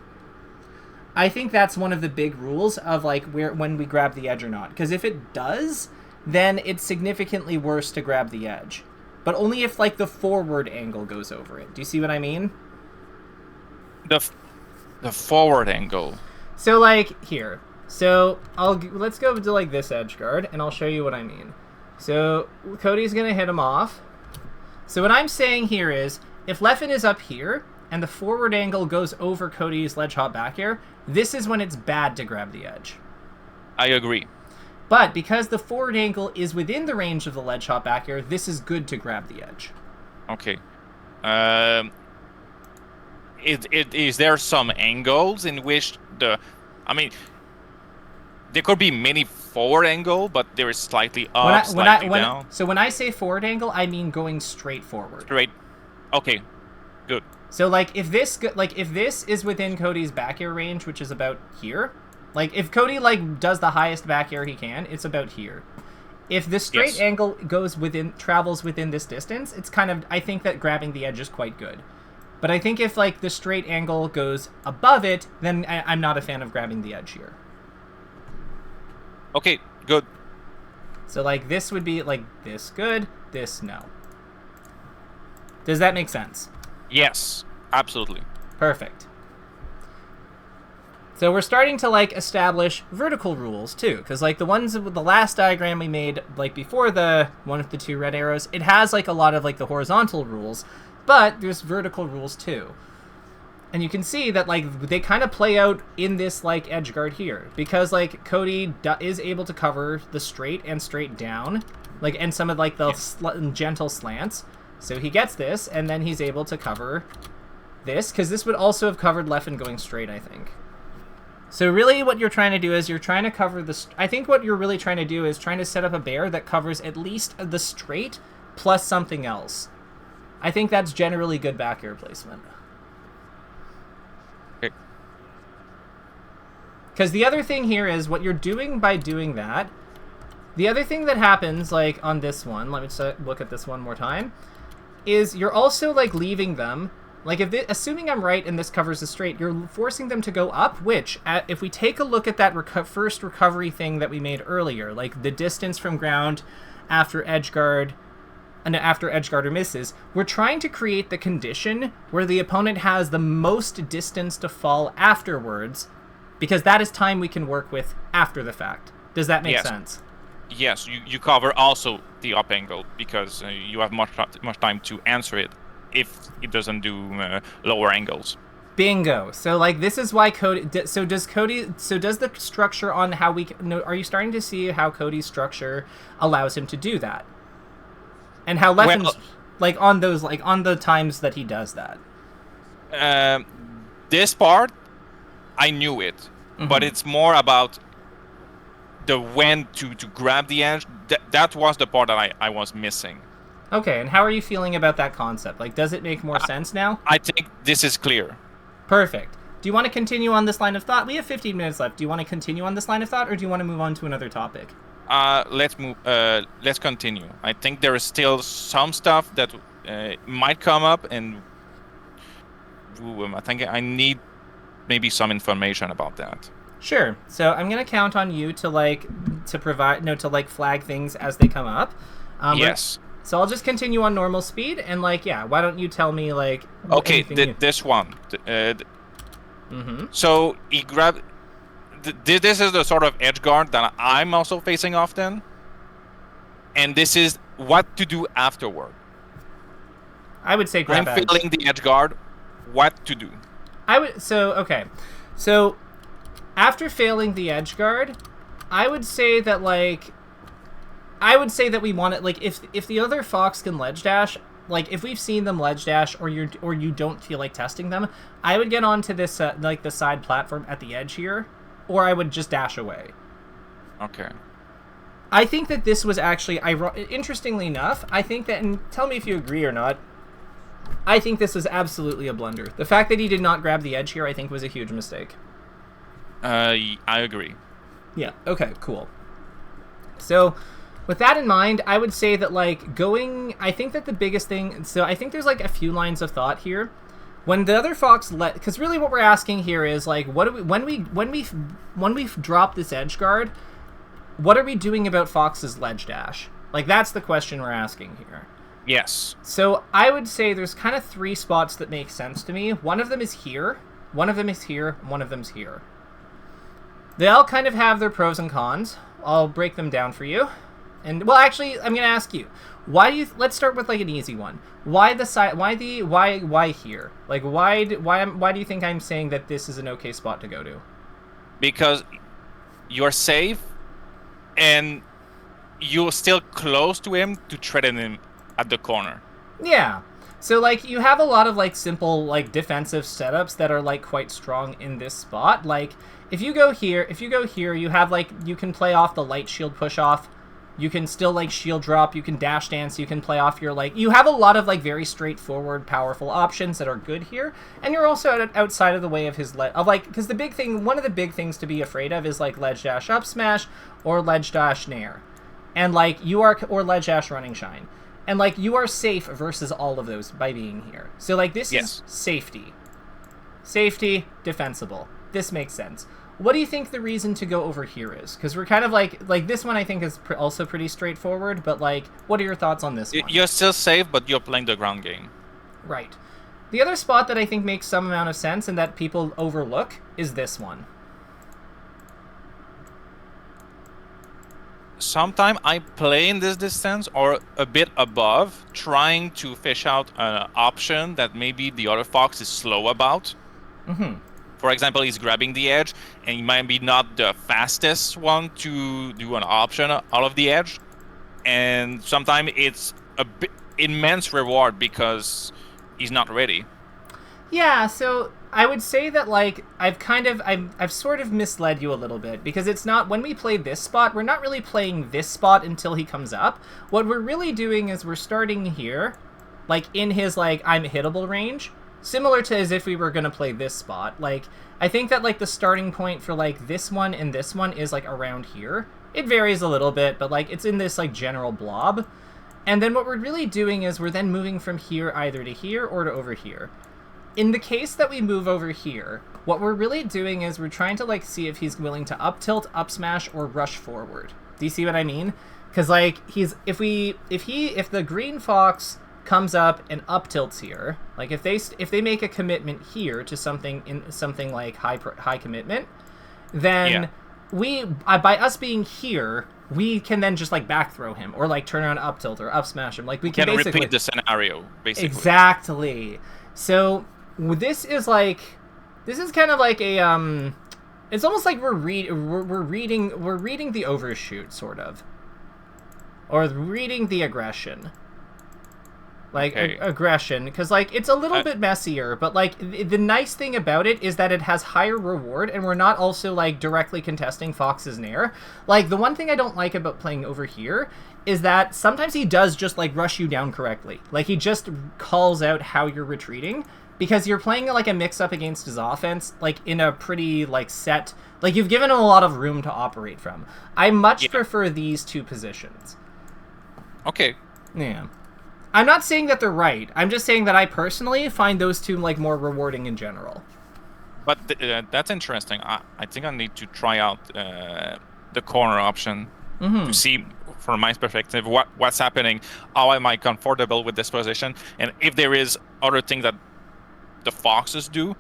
I think that's one of the big rules of, like, when we grab the edge or not. Because if it does, then it's significantly worse to grab the edge. But only if, like, the forward angle goes over it. Do you see what I mean? The forward angle. So, like, here. So, let's go to, like, this edge guard, and I'll show you what I mean. So, Cody's going to hit him off. So what I'm saying here is, if Leffen is up here, and the forward angle goes over Cody's ledge hop back air, this is when it's bad to grab the edge. I agree. But because the forward angle is within the range of the ledge hop back air, this is good to grab the edge. Okay. Is there some angles in which I mean, there could be many forward angle, but there is slightly up, slightly down. So when I say forward angle, I mean going straight forward. Straight. Okay. Good. So like if this is within Cody's back air range, which is about here, like if Cody like does the highest back air he can, it's about here. If the straight angle travels within this distance, it's kind of, I think that grabbing the edge is quite good. But I think if like the straight angle goes above it, then I'm not a fan of grabbing the edge here. Okay, good. So like this would be like this good, this no. Does that make sense? Yes, absolutely. Perfect. So we're starting to like establish vertical rules too, because like the ones with the last diagram we made like before the one with the 2 red arrows, it has like a lot of like the horizontal rules, but there's vertical rules too. And you can see that like they kind of play out in this like edge guard here, because like Cody is able to cover the straight and straight down, like, and some of like the gentle slants. So he gets this, and then he's able to cover this, because this would also have covered Leffen going straight, I think. So really what you're trying to do is you're trying to cover the... I think what you're really trying to do is trying to set up a bear that covers at least the straight plus something else. I think that's generally good back air placement. Okay. Because the other thing here is what you're doing by doing that. The other thing that happens, like on this one, let me just look at this one more time, is you're also like leaving them, like assuming I'm right and this covers the straight, you're forcing them to go up, which if we take a look at that first recovery thing that we made earlier, like the distance from ground after edgeguard and after edgeguarder misses, we're trying to create the condition where the opponent has the most distance to fall afterwards, because that is time we can work with after the fact. Does that make sense? Yes, you cover also the up angle, because you have much time to answer it if it doesn't do lower angles. Bingo. So like this is why Cody. So does the structure on how we? Are you starting to see how Cody's structure allows him to do that, and how Leffen's like on those on the times that he does that? This part, I knew it, but it's more about the when to grab the edge. That was the part that I was missing. Okay, and how are you feeling about that concept? Like, does it make more sense now? I think this is clear. Perfect. Do you want to continue on this line of thought? We have 15 minutes left. Do you want to continue on this line of thought, or do you want to move on to another topic? Let's move. Let's continue. I think there is still some stuff that might come up, and I think I need maybe some information about that. Sure. So I'm gonna count on you to flag things as they come up. Yes. So I'll just continue on normal speed, and why don't you tell me Okay, this one. So he grabbed. This is the sort of edge guard that I'm also facing often, and this is what to do afterward. I would say grab edge. I'm feeling the edge guard. What to do? So after failing the edge guard, I would say that we want it, if the other Fox can ledge dash, if we've seen them ledge dash, or you don't feel like testing them, I would get onto this the side platform at the edge here, or I would just dash away. Okay. I think that this was actually, interestingly enough, I think that, and tell me if you agree or not, I think this was absolutely a blunder. The fact that he did not grab the edge here, I think, was a huge mistake. I agree. Yeah, okay, cool. So, With that in mind, I would say that like I think that the biggest thing, so I think there's like a few lines of thought here. When the other fox because really what we're asking here is like, what do we, when we drop this edge guard, what are we doing about Fox's ledge dash? Like that's the question we're asking here. Yes. So I would say there's kind of 3 spots that make sense to me. One of them is here, one of them is here, one of them's here. They all kind of have their pros and cons. I'll break them down for you. And well, actually, I'm gonna ask you, why do you? Let's start with like an easy one. Why the side? Why here? Like why do you think I'm saying that this is an okay spot to go to? Because you're safe, and you're still close to him to threaten him at the corner. Yeah. So like you have a lot of like simple like defensive setups that are like quite strong in this spot. Like if you go here, you have like you can play off the light shield push off. You can still, like, shield drop, you can dash dance, you can play off your, like... You have a lot of, like, very straightforward, powerful options that are good here. And you're also outside of the way of his... because the big thing... One of the big things to be afraid of is, like, ledge dash up smash or ledge dash nair. And, like, you are... Or ledge dash running shine. And, like, you are safe versus all of those by being here. So, like, this is safety. Safety, defensible. This makes sense. What do you think the reason to go over here is? Because we're kind of like this one I think is also pretty straightforward, but like, what are your thoughts on this one? You're still safe, but you're playing the ground game. Right. The other spot that I think makes some amount of sense and that people overlook is this one. Sometimes I play in this distance or a bit above, trying to fish out an option that maybe the other fox is slow about. Mm-hmm. For example, he's grabbing the edge, and he might be not the fastest one to do an option out of the edge. And sometimes it's a immense reward because he's not ready. Yeah, so I would say that like I've sort of misled you a little bit because it's not when we play this spot, we're not really playing this spot until he comes up. What we're really doing is we're starting here, like in his like I'm hittable range. Similar to as if we were going to play this spot. Like, I think that, like, the starting point for, like, this one and this one is, like, around here. It varies a little bit, but, like, it's in this, like, general blob. And then what we're really doing is we're then moving from here either to here or to over here. In the case that we move over here, what we're really doing is we're trying to, like, see if he's willing to up tilt, up smash, or rush forward. Do you see what I mean? Because, like, if the green fox comes up and up tilts here, like if they make a commitment here to something like high commitment, then by us being here, we can then just like back throw him or like turn around up tilt or up smash him. Like we can basically repeat the scenario basically. Exactly. So this is kind of like a it's almost like we're reading the overshoot sort of, or reading the aggression. Like, aggression, because, like, it's a little bit messier, but, like, the nice thing about it is that it has higher reward, and we're not also, like, directly contesting Fox's nair. Like, the one thing I don't like about playing over here is that sometimes he does just, like, rush you down correctly. Like, he just calls out how you're retreating, because you're playing, like, a mix-up against his offense, like, in a pretty, like, set... Like, you've given him a lot of room to operate from. I much prefer these two positions. Okay. Yeah. I'm not saying that they're right. I'm just saying that I personally find those two like more rewarding in general. But that's interesting. I think I need to try out the corner option to see, from my perspective, what's happening. How am I comfortable with this position? And if there is other things that the foxes do.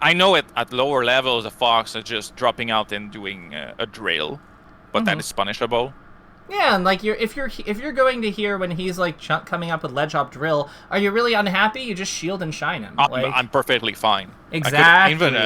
I know at lower levels the fox is just dropping out and doing a drill, but that is punishable. Yeah, and like if you're going to here when he's like coming up with ledge hop drill, are you really unhappy? You just shield and shine him. I'm perfectly fine. Exactly.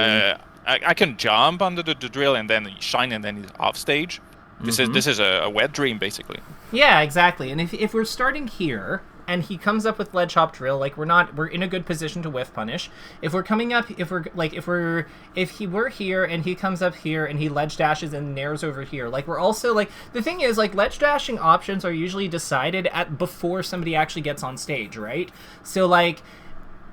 I can jump under the drill and then shine and then he's off stage. This is a wet dream basically. Yeah, exactly. And if we're starting here and he comes up with ledge hop drill, like we're in a good position to whiff punish. If we're coming up, if he were here and he comes up here and he ledge dashes and nairs over here, like we're also like, the thing is like ledge dashing options are usually decided before somebody actually gets on stage, right? So like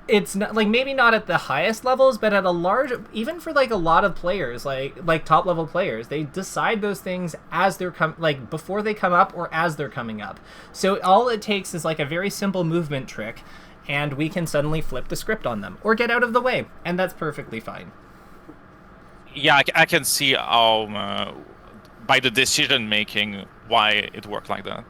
it's not like maybe not at the highest levels, but at a large, even for like a lot of players, like top level players, they decide those things as they're like before they come up or as they're coming up. So all it takes is like a very simple movement trick, and we can suddenly flip the script on them or get out of the way, and that's perfectly fine. Yeah, I can see how by the decision making why it worked like that.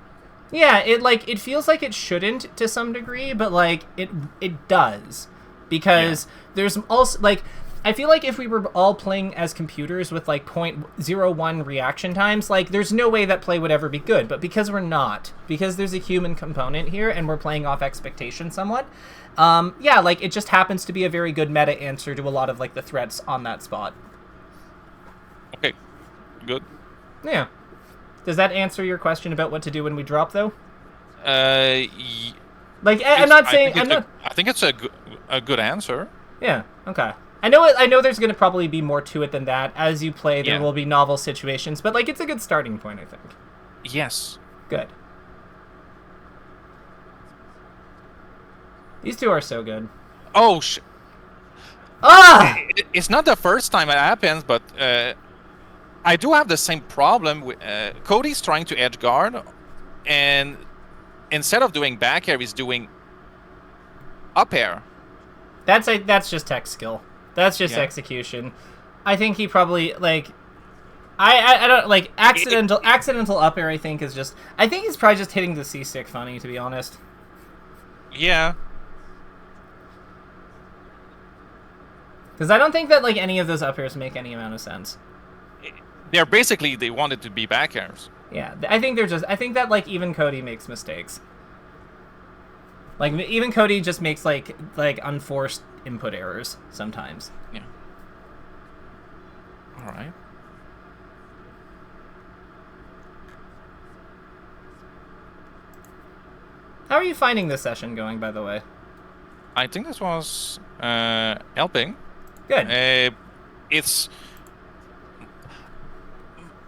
Yeah, it feels like it shouldn't to some degree, but like it does, because there's also like I feel like if we were all playing as computers with like 0.01 reaction times, like there's no way that play would ever be good. But because we're not, because there's a human component here and we're playing off expectation somewhat, yeah, like it just happens to be a very good meta answer to a lot of like the threats on that spot. Okay, good. Yeah. Does that answer your question about what to do when we drop, though? Like, I'm not saying... I think it's a good answer. Yeah, okay. I know there's going to probably be more to it than that. As you play, there will be novel situations, but, like, it's a good starting point, I think. Yes. Good. These two are so good. Oh, It's not the first time it happens, but... I do have the same problem with Cody's trying to edge guard, and instead of doing back air, he's doing up air. That's just tech skill. That's just execution. I think he probably like I don't like accidental up air. I think is just I think he's probably just hitting the C stick funny, to be honest. Yeah. Because I don't think that like any of those up airs make any amount of sense. They're basically, they wanted to be back airs. Yeah, I think that like even Cody makes mistakes. Like even Cody just makes like unforced input errors sometimes. Yeah. All right. How are you finding this session going, by the way? I think this was helping. Good. It's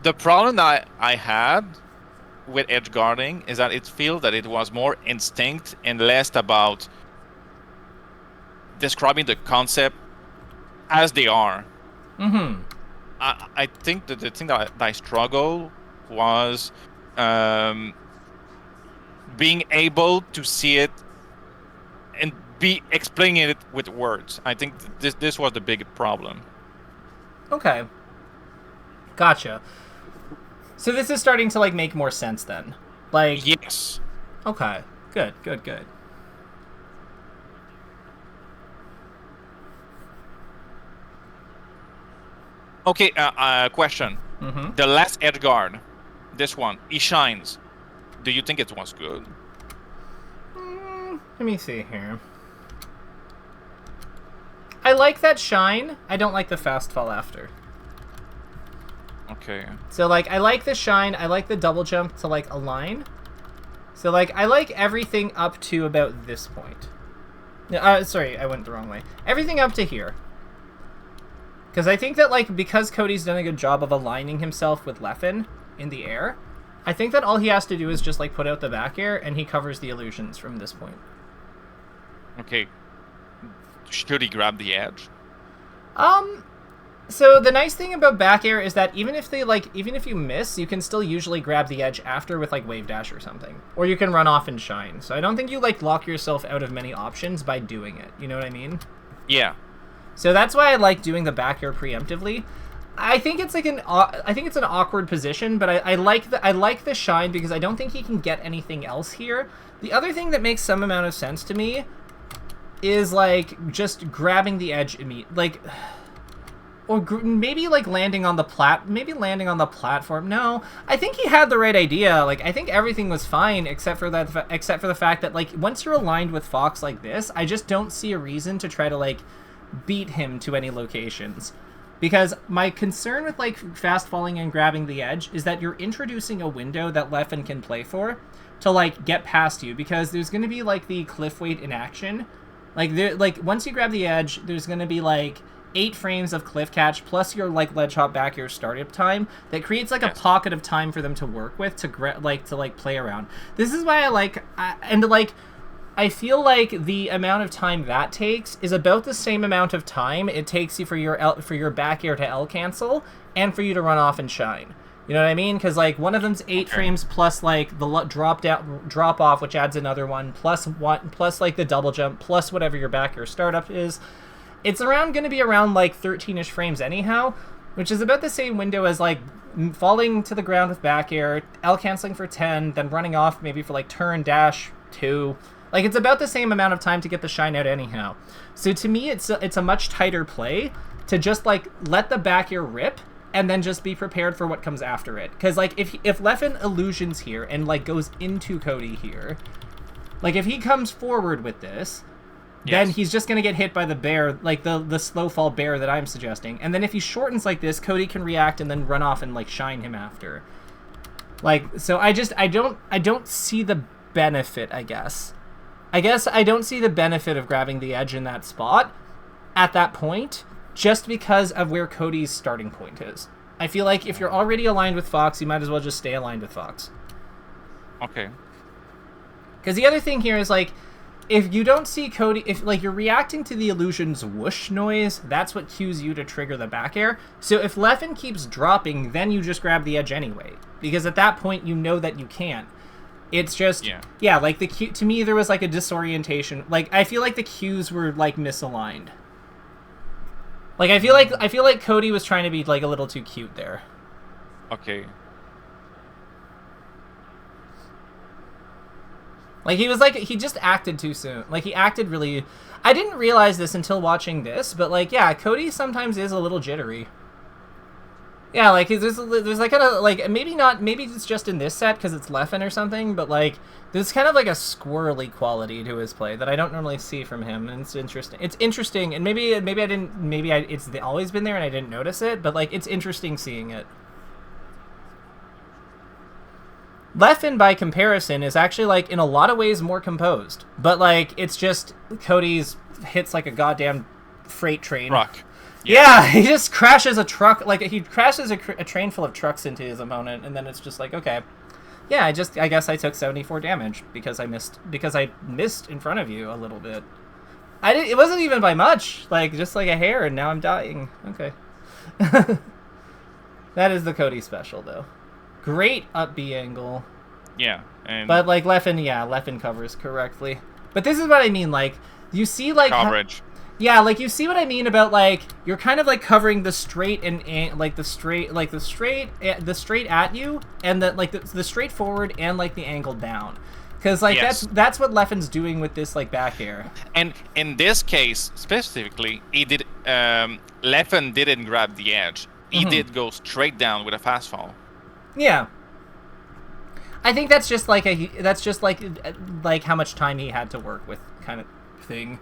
the problem that I had with edge guarding is that it feels that it was more instinct and less about describing the concept as they are. Mm-hmm. I think that the thing that I struggle was being able to see it and be explaining it with words. I think this was the big problem. Okay. Gotcha. So this is starting to like make more sense then. Like yes. Okay. Good. Okay, question. Mm-hmm. The last edge guard, this one, he shines. Do you think it was good? Let me see here. I like that shine. I don't like the fast fall after. Okay. So, like, I like the shine. I like the double jump to, like, align. So, like, I like everything up to about this point. Sorry, I went the wrong way. Everything up to here. Because I think that, like, because Cody's done a good job of aligning himself with Leffen in the air, I think that all he has to do is just, like, put out the back air, and he covers the illusions from this point. Okay. Should he grab the edge? So the nice thing about back air is that even if you miss, you can still usually grab the edge after with like wave dash or something, or you can run off and shine. So I don't think you like lock yourself out of many options by doing it. You know what I mean? Yeah. So that's why I like doing the back air preemptively. I think it's like an awkward position, but I like the shine because I don't think he can get anything else here. The other thing that makes some amount of sense to me is like just grabbing the edge immediately, like. Or maybe like landing on the platform. No, I think he had the right idea. Like I think everything was fine except for the fact that like once you're aligned with Fox like this, I just don't see a reason to try to like beat him to any locations. Because my concern with like fast falling and grabbing the edge is that you're introducing a window that Leffen can play for to like get past you, because there's going to be like the cliff weight in action. Like once you grab the edge, there's going to be like 8 frames of cliff catch plus your like ledge hop back air startup time that creates like a pocket of time for them to work with to play around. This is why I like I feel like the amount of time that takes is about the same amount of time it takes you for your back air to L cancel and for you to run off and shine. You know what I mean? Because like one of them's 8 frames plus like the drop off, which adds another one, plus like the double jump, plus whatever your back air startup is. It's going to be around like 13-ish frames anyhow, which is about the same window as like falling to the ground with back air, L canceling for 10, then running off maybe for like turn dash 2. Like, it's about the same amount of time to get the shine out anyhow. So to me, it's a much tighter play to just, like, let the back air rip and then just be prepared for what comes after it. Because, like, if Leffen illusions here and, like, goes into Cody here, like, if he comes forward with this, then he's just going to get hit by the bear, like, the slow fall bear that I'm suggesting. And then if he shortens like this, Cody can react and then run off and, like, shine him after. Like, so I don't see the benefit, I guess I don't see the benefit of grabbing the edge in that spot at that point, just because of where Cody's starting point is. I feel like if you're already aligned with Fox, you might as well just stay aligned with Fox. Okay. Because the other thing here is, like, if you don't see Cody, if, like, you're reacting to the illusion's whoosh noise, that's what cues you to trigger the back air. So if Leffen keeps dropping, then you just grab the edge anyway. Because at that point, you know that you can't. It's just, yeah, like, the cue, to me, there was, like, a disorientation. Like, I feel like the cues were, like, misaligned. Like, I feel like Cody was trying to be, like, a little too cute there. Okay. Like, he just acted too soon. Like, he acted really... I didn't realize this until watching this, but, like, yeah, Cody sometimes is a little jittery. Yeah, like, there's like, kind of, like, maybe it's just in this set because it's Leffen or something, but, like, there's kind of, like, a squirrely quality to his play that I don't normally see from him, and it's interesting. It's interesting, and it's always been there and I didn't notice it, but, like, it's interesting seeing it. Leffen, by comparison, is actually, like, in a lot of ways more composed, but, like, it's just Cody's hits like a goddamn freight train. Rock. Yeah, he just crashes a truck, like, he crashes a train full of trucks into his opponent, and then it's just like, okay. Yeah, I guess I took 74 damage because I missed in front of you a little bit. It wasn't even by much, like, just like a hair, and now I'm dying. Okay. That is the Cody special, though. Great up B angle. Yeah, but, like, Leffen covers correctly. But this is what I mean, like, you see, like... Coverage. Yeah, like, you see what I mean about, like, you're kind of, like, covering the straight and like, the straight at you, and the straight forward and, like, the angle down. Because, like, that's what Leffen's doing with this, like, back air. And in this case, specifically, Leffen didn't grab the edge. He did go straight down with a fast fall. Yeah. I think that's just, like, how much time he had to work with kind of thing.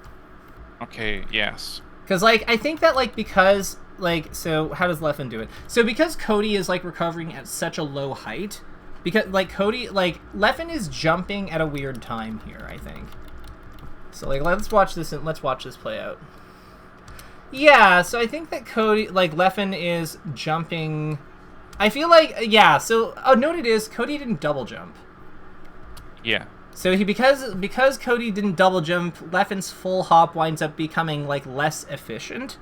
Okay, yes. Because, like, I think that, like, because, like, so how does Leffen do it? So because Cody is, like, recovering at such a low height, because, like, Leffen is jumping at a weird time here, I think. So, like, let's watch this play out. Yeah, so I think that Leffen is jumping... I feel like, yeah, so, note it is, Cody didn't double jump. Yeah. So because Cody didn't double jump, Leffen's full hop winds up becoming, like, less efficient.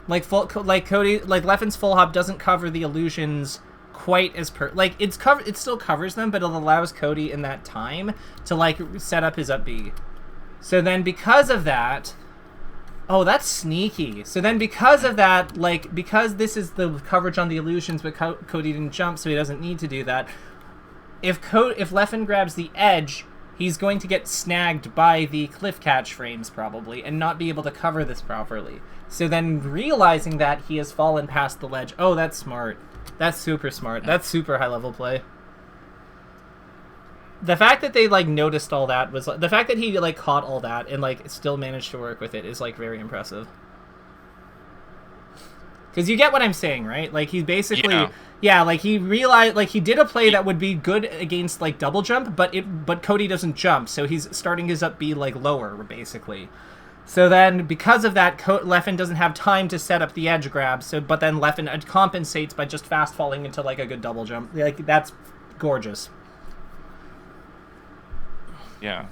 Leffen's full hop doesn't cover the illusions quite as it still covers them, but it allows Cody in that time to, like, set up his up B. So then because of that, oh, that's sneaky. So then because of that, like, because this is the coverage on the illusions, but Cody didn't jump, so he doesn't need to do that. If Leffen grabs the edge, he's going to get snagged by the cliff catch frames, probably, and not be able to cover this properly. So then, realizing that, he has fallen past the ledge. Oh, that's smart. That's super smart. That's super high-level play. The fact that they, like, noticed all that was... The fact that he, like, caught all that and, like, still managed to work with it is, like, very impressive. Because you get what I'm saying, right? Like, he basically... Yeah, like, he realized... Like, he did a play that would be good against, like, double jump, but Cody doesn't jump, so he's starting his up B, like, lower, basically. So then, because of that, Leffen doesn't have time to set up the edge grab, but then Leffen compensates by just fast falling into, like, a good double jump. Like, that's gorgeous. Yeah.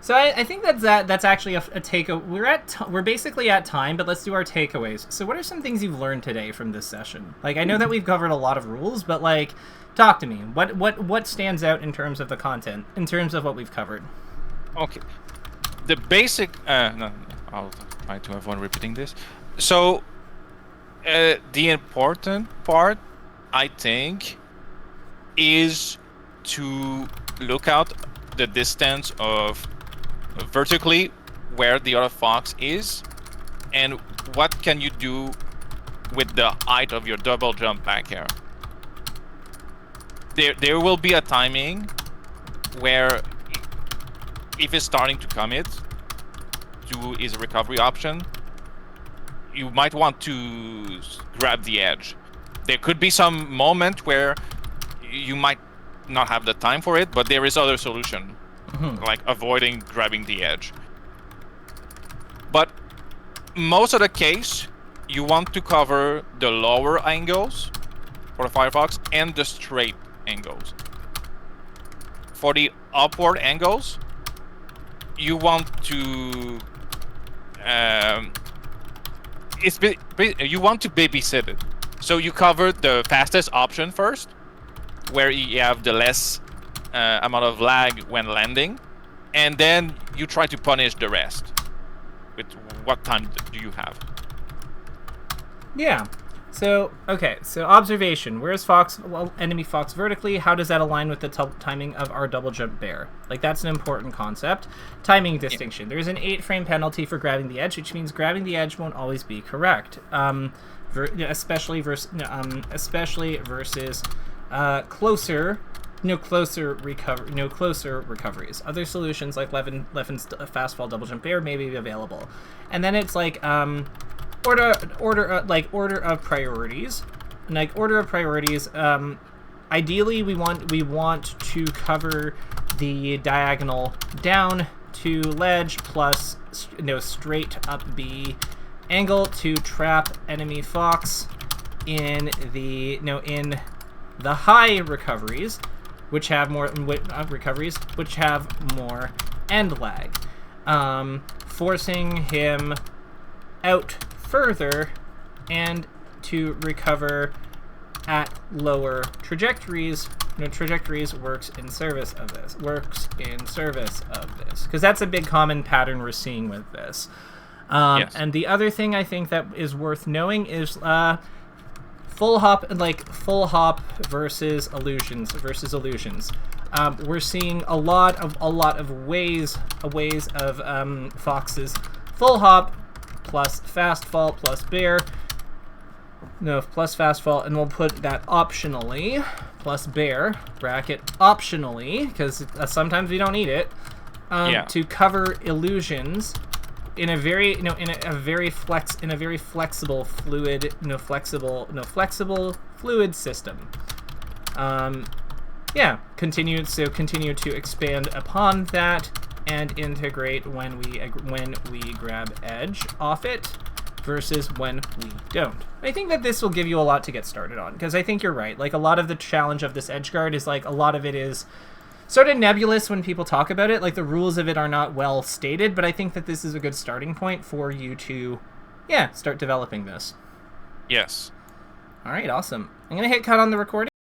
So I think that's actually a take. We're basically at time, but let's do our takeaways. So what are some things you've learned today from this session? Like, I know that we've covered a lot of rules, but like, talk to me. What stands out in terms of the content, in terms of what we've covered? Okay, the basic. No, I'll try to avoid repeating this. So, the important part, I think, is to look out the distance of vertically where the other fox is, and what can you do with the height of your double jump back air. There will be a timing where if it's starting to commit to his recovery option, you might want to grab the edge. There could be some moment where you might not have the time for it, but there is other solution, like avoiding grabbing the edge. But most of the case, you want to cover the lower angles for the Firefox and the straight angles. For the upward angles, you want to you want to babysit it. So you cover the fastest option first, where you have the less amount of lag when landing, and then you try to punish the rest with what time do you have. Yeah. So, okay, so observation. Where's enemy fox vertically? How does that align with the timing of our double jump bear? Like, that's an important concept. Timing distinction. There's an 8-frame penalty for grabbing the edge, which means grabbing the edge won't always be correct. Especially versus closer recoveries. Other solutions like Leffen's fast fall double jump bear may be available. And then it's like order of priorities. And like order of priorities, ideally we want to cover the diagonal down to ledge plus straight up B angle to trap enemy fox in the high recoveries, which have more end lag, forcing him out further and to recover at lower trajectories. Trajectories works in service of this, because that's a big common pattern we're seeing with this. Yes. And the other thing I think that is worth knowing is full hop versus illusions. We're seeing a lot of ways of foxes full hop plus fast fall plus bear. No, plus fast fall, and we'll put that optionally plus bear bracket optionally, because sometimes we don't need it, to cover illusions in a very flexible fluid fluid system. Continue to expand upon that and integrate when we grab edge off it versus when we don't. I think that this will give you a lot to get started on, because I think you're right. Like, a lot of the challenge of this Edgeguard is like a lot of it is sort of nebulous when people talk about it. Like, the rules of it are not well stated, but I think that this is a good starting point for you to, start developing this. Yes. All right, awesome. I'm going to hit cut on the recording.